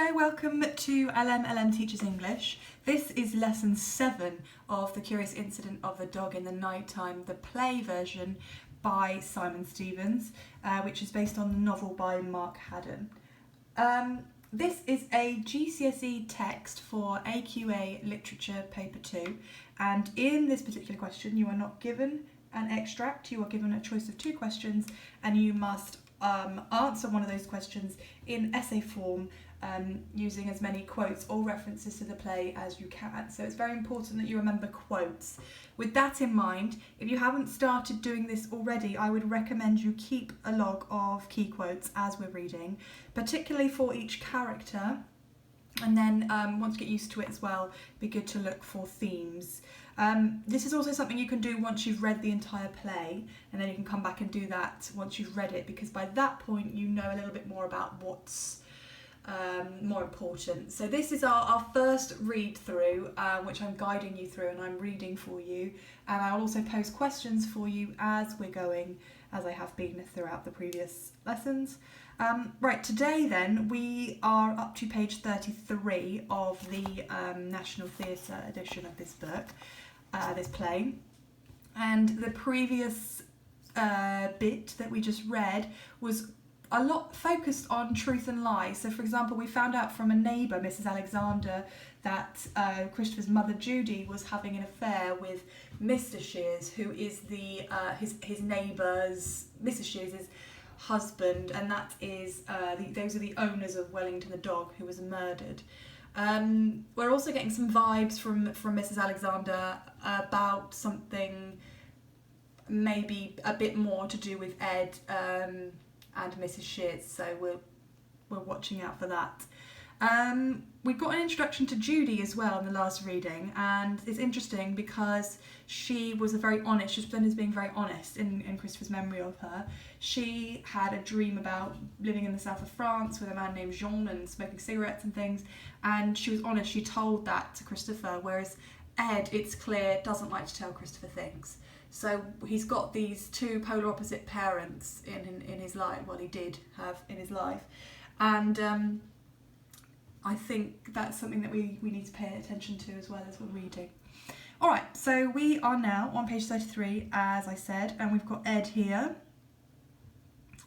Hello, welcome to LM Teachers English. This is lesson 7 of The Curious Incident of the Dog in the Nighttime, the play version by Simon Stevens, which is based on the novel by Mark Haddon. This is a GCSE text for AQA Literature Paper 2, and in this particular question you are not given an extract, you are given a choice of 2 questions, and you must answer one of those questions in essay form using as many quotes or references to the play as you can. So it's very important that you remember quotes. With that in mind, if you haven't started doing this already, I would recommend you keep a log of key quotes as we're reading, particularly for each character. And then once you get used to it as well, it'd be good to look for themes. This is also something you can do once you've read the entire play, and then you can come back and do that once you've read it, because by that point you know a little bit more about what's more important. So this is our first read through, which I'm guiding you through and I'm reading for you, and I'll also pose questions for you as we're going, as I have been throughout the previous lessons. Right, today then we are up to page 33 of the National Theatre edition of this book, this play, and the previous bit that we just read was a lot focused on truth and lies. So for example, we found out from a neighbour, Mrs. Alexander, that Christopher's mother Judy was having an affair with Mr. Shears, who is the his neighbour's, Mrs. Shears' husband, and that is those are the owners of Wellington the dog, who was murdered. We're also getting some vibes from Mrs. Alexander about something maybe a bit more to do with Ed and Mrs. Shears, so we're watching out for that. We got an introduction to Judy as well in the last reading, and it's interesting because she was she was presented as being very honest in Christopher's memory of her. She had a dream about living in the south of France with a man named Jean and smoking cigarettes and things, and she was honest, she told that to Christopher, whereas Ed, it's clear, doesn't like to tell Christopher things. So he's got these 2 polar opposite parents in his life, well, he did have in his life, and I think that's something that we need to pay attention to as well as we're reading. Alright, so we are now on page 33, as I said, and we've got Ed here.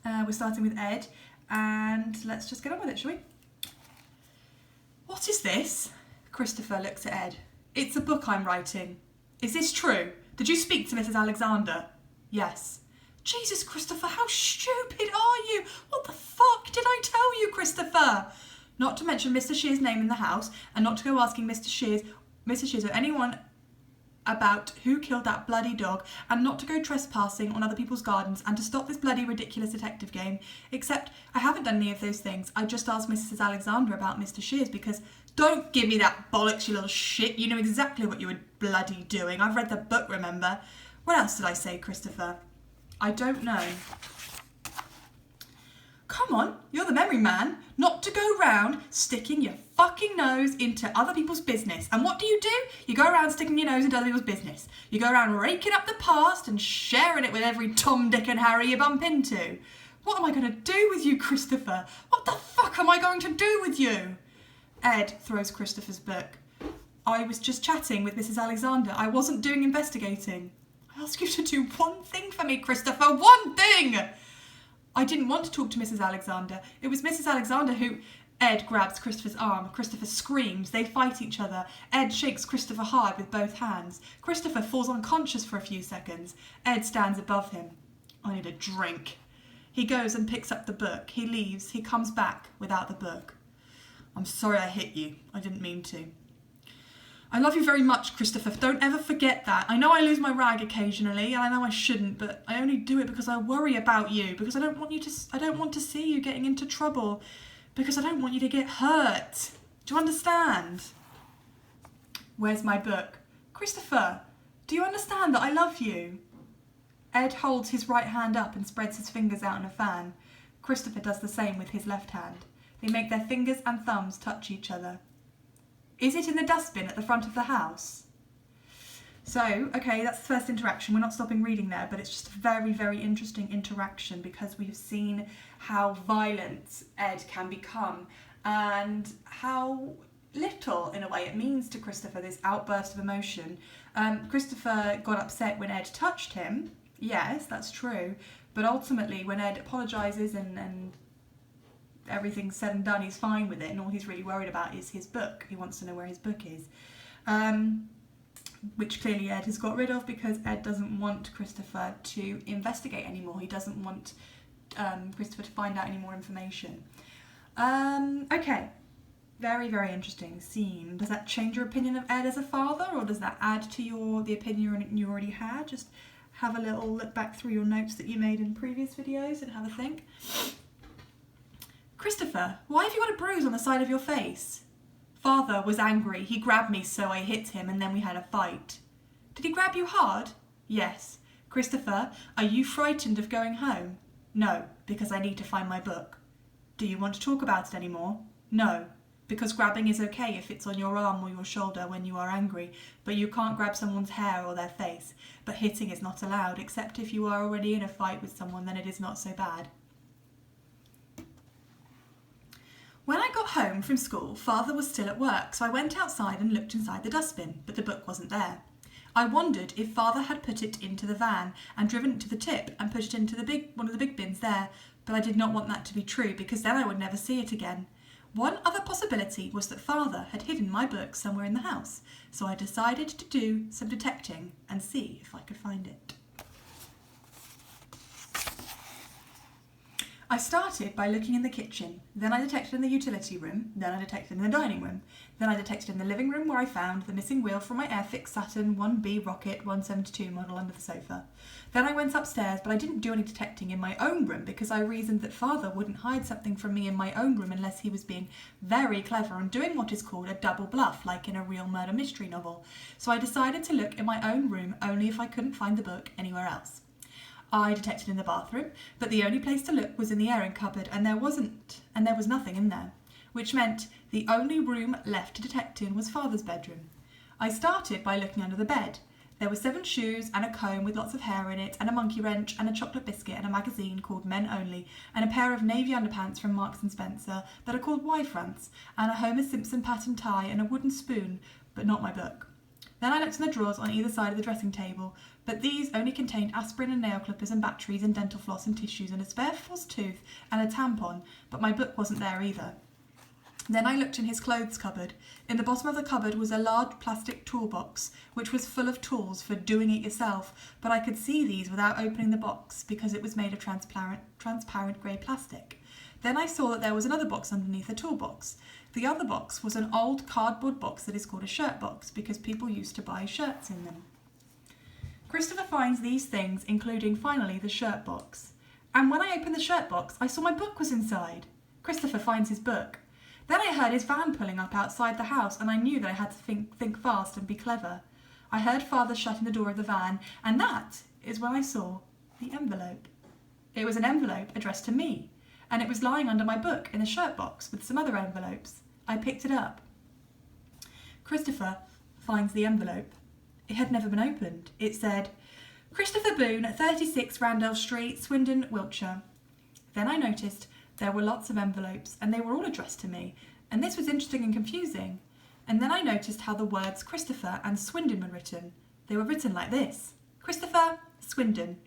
We're starting with Ed, and let's just get on with it, shall we? What is this? Christopher looks at Ed. It's a book I'm writing. Is this true? Did you speak to Mrs. Alexander? Yes. Jesus, Christopher, how stupid are you? What the fuck did I tell you, Christopher? Not to mention Mr. Shears' name in the house, and not to go asking Mrs. Shears or anyone about who killed that bloody dog, and not to go trespassing on other people's gardens, and to stop this bloody ridiculous detective game. Except I haven't done any of those things. I just asked Mrs. Alexander about Mr. Shears because... Don't give me that bollocks, you little shit. You know exactly what you were bloody doing. I've read the book, remember? What else did I say, Christopher? I don't know. Come on, you're the memory man. Not to go round sticking your fucking nose into other people's business. And what do? You go around sticking your nose into other people's business. You go around raking up the past and sharing it with every Tom, Dick and Harry you bump into. What am I going to do with you, Christopher? What the fuck am I going to do with you? Ed throws Christopher's book. I was just chatting with Mrs. Alexander. I wasn't doing investigating. I asked you to do one thing for me, Christopher. One thing! I didn't want to talk to Mrs. Alexander. It was Mrs. Alexander who... Ed grabs Christopher's arm. Christopher screams. They fight each other. Ed shakes Christopher hard with both hands. Christopher falls unconscious for a few seconds. Ed stands above him. I need a drink. He goes and picks up the book. He leaves. He comes back without the book. I'm sorry I hit you. I didn't mean to. I love you very much, Christopher. Don't ever forget that. I know I lose my rag occasionally, and I know I shouldn't, but I only do it because I worry about you, because I don't want to see you getting into trouble, because I don't want you to get hurt. Do you understand? Where's my book? Christopher, do you understand that I love you? Ed holds his right hand up and spreads his fingers out in a fan. Christopher does the same with his left hand. They make their fingers and thumbs touch each other. Is it in the dustbin at the front of the house? So, okay, that's the first interaction. We're not stopping reading there, but it's just a very, very interesting interaction because we've seen how violent Ed can become and how little, in a way, it means to Christopher, this outburst of emotion. Christopher got upset when Ed touched him. Yes, that's true. But ultimately, when Ed apologises and everything's said and done, he's fine with it, and all he's really worried about is his book. He wants to know where his book is. Which clearly Ed has got rid of because Ed doesn't want Christopher to investigate anymore. He doesn't want Christopher to find out any more information. Okay, very, very interesting scene. Does that change your opinion of Ed as a father, or does that add to the opinion you already had? Just have a little look back through your notes that you made in previous videos and have a think. Christopher, why have you got a bruise on the side of your face? Father was angry. He grabbed me, so I hit him, and then we had a fight. Did he grab you hard? Yes. Christopher, are you frightened of going home? No, because I need to find my book. Do you want to talk about it anymore? No, because grabbing is okay if it's on your arm or your shoulder when you are angry, but you can't grab someone's hair or their face. But hitting is not allowed, except if you are already in a fight with someone, then it is not so bad. When I got home from school, Father was still at work, so I went outside and looked inside the dustbin, but the book wasn't there. I wondered if Father had put it into the van and driven it to the tip and put it into one of the big bins there, but I did not want that to be true because then I would never see it again. One other possibility was that Father had hidden my book somewhere in the house, so I decided to do some detecting and see if I could find it. I started by looking in the kitchen, then I detected in the utility room, then I detected in the dining room, then I detected in the living room where I found the missing wheel from my Airfix Saturn 1B Rocket 172 model under the sofa. Then I went upstairs, but I didn't do any detecting in my own room because I reasoned that Father wouldn't hide something from me in my own room unless he was being very clever and doing what is called a double bluff, like in a real murder mystery novel. So I decided to look in my own room only if I couldn't find the book anywhere else. I detected in the bathroom, but the only place to look was in the airing cupboard, and there was nothing in there, which meant the only room left to detect in was Father's bedroom. I started by looking under the bed. There were 7 shoes and a comb with lots of hair in it, and a monkey wrench and a chocolate biscuit and a magazine called Men Only, and a pair of navy underpants from Marks & Spencer that are called Y-fronts, and a Homer Simpson pattern tie and a wooden spoon, but not my book. Then I looked in the drawers on either side of the dressing table, but these only contained aspirin and nail clippers and batteries and dental floss and tissues and a spare false tooth and a tampon, but my book wasn't there either. Then I looked in his clothes cupboard. In the bottom of the cupboard was a large plastic toolbox, which was full of tools for doing it yourself, but I could see these without opening the box because it was made of transparent grey plastic. Then I saw that there was another box underneath the toolbox. The other box was an old cardboard box that is called a shirt box because people used to buy shirts in them. Christopher finds these things, including, finally, the shirt box. And when I opened the shirt box, I saw my book was inside. Christopher finds his book. Then I heard his van pulling up outside the house, and I knew that I had to think fast and be clever. I heard Father shutting the door of the van, and that is when I saw the envelope. It was an envelope addressed to me, and it was lying under my book in a shirt box with some other envelopes. I picked it up. Christopher finds the envelope. It had never been opened. It said, Christopher Boone, 36 Randell Street, Swindon, Wiltshire. Then I noticed there were lots of envelopes, and they were all addressed to me, and this was interesting and confusing. And then I noticed how the words Christopher and Swindon were written. They were written like this: Christopher, Swindon.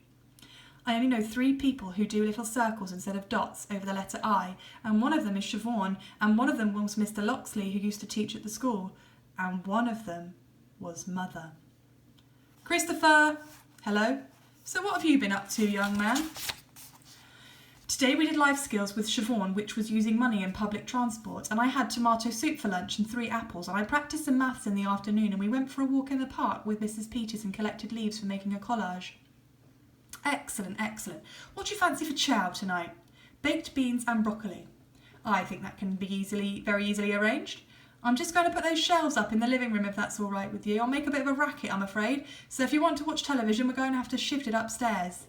I only know 3 people who do little circles instead of dots over the letter I, and one of them is Siobhan, and one of them was Mr. Loxley, who used to teach at the school, and one of them was Mother. Christopher! Hello. So what have you been up to, young man? Today we did life skills with Siobhan, which was using money in public transport, and I had tomato soup for lunch and 3 apples, and I practised some maths in the afternoon, and we went for a walk in the park with Mrs. Peters and collected leaves for making a collage. Excellent, excellent. What do you fancy for chow tonight? Baked beans and broccoli. I think that can be very easily arranged. I'm just going to put those shelves up in the living room if that's all right with you. I'll make a bit of a racket, I'm afraid. So if you want to watch television, we're going to have to shift it upstairs.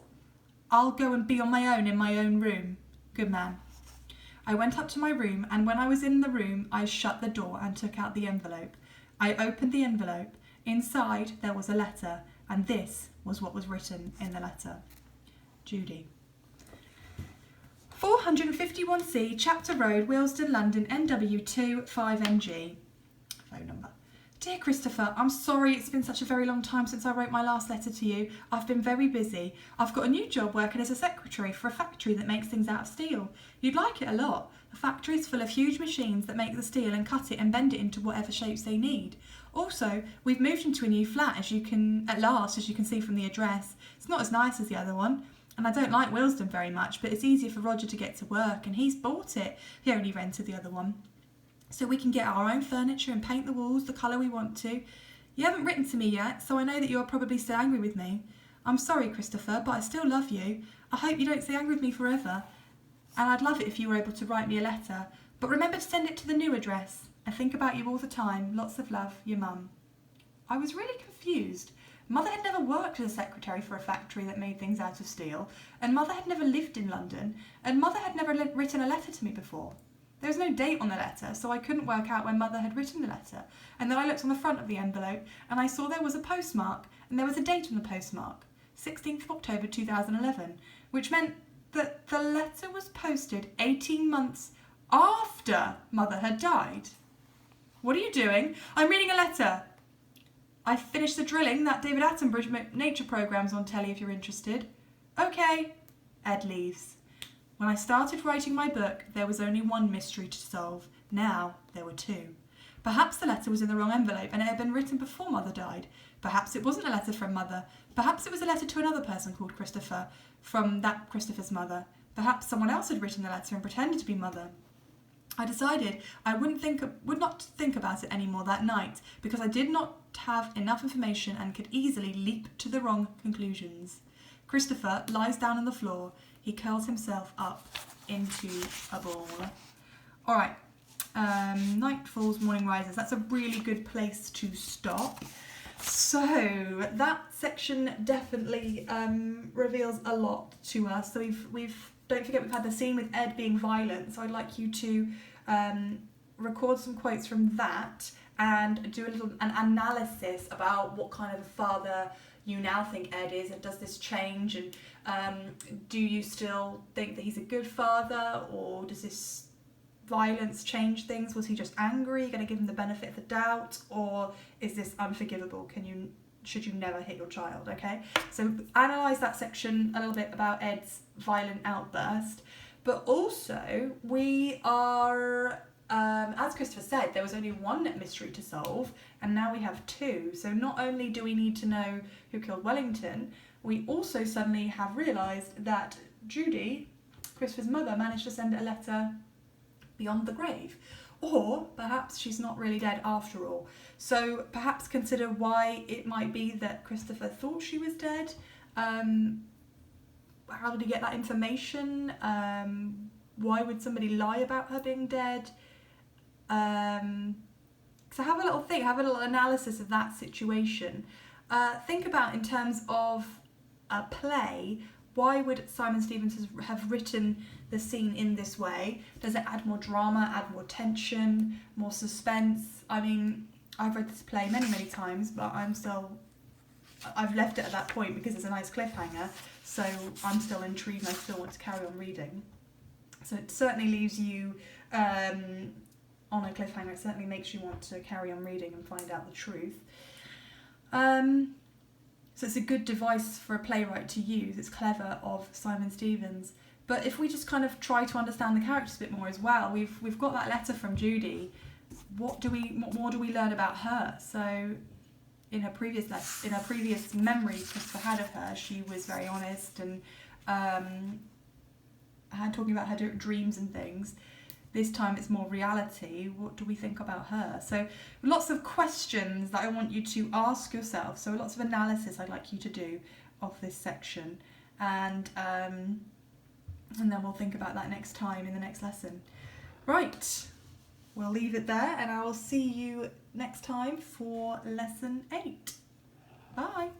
I'll go and be on my own in my own room. Good man. I went up to my room, and when I was in the room, I shut the door and took out the envelope. I opened the envelope. Inside there was a letter, and this was what was written in the letter. Judy. 451C, Chapter Road, Willesden, London, NW2 5NG. Phone number. Dear Christopher, I'm sorry it's been such a very long time since I wrote my last letter to you. I've been very busy. I've got a new job working as a secretary for a factory that makes things out of steel. You'd like it a lot. The factory's full of huge machines that make the steel and cut it and bend it into whatever shapes they need. Also, we've moved into a new flat as you can see from the address. It's not as nice as the other one. And I don't like Willesden very much, but it's easier for Roger to get to work, and he's bought it. He only rented the other one. So we can get our own furniture and paint the walls the colour we want to. You haven't written to me yet, so I know that you are probably still angry with me. I'm sorry, Christopher, but I still love you. I hope you don't stay angry with me forever. And I'd love it if you were able to write me a letter. But remember to send it to the new address. I think about you all the time. Lots of love, your mum. I was really confused. Mother had never worked as a secretary for a factory that made things out of steel, and Mother had never lived in London, and Mother had never written a letter to me before. There was no date on the letter, so I couldn't work out when Mother had written the letter. And then I looked on the front of the envelope, and I saw there was a postmark, and there was a date on the postmark, 16th of October 2011, which meant that the letter was posted 18 months after Mother had died. What are you doing? I'm reading a letter. I finished the drilling. That David Attenborough nature programme's on telly if you're interested. Okay. Ed leaves. When I started writing my book, there was only one mystery to solve. Now there were two. Perhaps the letter was in the wrong envelope and it had been written before Mother died. Perhaps it wasn't a letter from Mother. Perhaps it was a letter to another person called Christopher, from that Christopher's mother. Perhaps someone else had written the letter and pretended to be Mother. I decided I would not think about it anymore that night because I did not have enough information and could easily leap to the wrong conclusions. Christopher lies down on the floor. He curls himself up into a ball. All right. Night falls, morning rises. That's a really good place to stop. So that section definitely reveals a lot to us. So we've don't forget we've had the scene with Ed being violent. So I'd like you to record some quotes from that and do an analysis about what kind of a father you now think Ed is, and does this change, and do you still think that he's a good father, or does this violence change things? Was he just angry? Are you going to give him the benefit of the doubt, or is this unforgivable? Should you never hit your child? Okay, so analyse that section a little bit about Ed's violent outburst, but also we are, as Christopher said, there was only one mystery to solve, and now we have two. So not only do we need to know who killed Wellington, we also suddenly have realised that Judy, Christopher's mother, managed to send a letter beyond the grave. Or perhaps she's not really dead after all. So perhaps consider why it might be that Christopher thought she was dead. How did he get that information? Why would somebody lie about her being dead? So have a little think, have a little analysis of that situation. Think about, in terms of a play, why would Simon Stevens have written the scene in this way? Does it add more drama, add more tension, more suspense? I mean, I've read this play many, many times, but I've left it at that point because it's a nice cliffhanger, so I'm still intrigued and I still want to carry on reading. So it certainly leaves you on a cliffhanger. It certainly makes you want to carry on reading and find out the truth. So it's a good device for a playwright to use. It's clever of Simon Stevens. But if we just kind of try to understand the characters a bit more as well, we've got that letter from Judy. What more do we learn about her? So in her previous memory Christopher had of her, she was very honest and talking about her dreams and things. This time it's more reality. What do we think about her? So lots of questions that I want you to ask yourself. So lots of analysis I'd like you to do of this section. And then we'll think about that next time in the next lesson. Right, we'll leave it there and I will see you next time for lesson 8. Bye.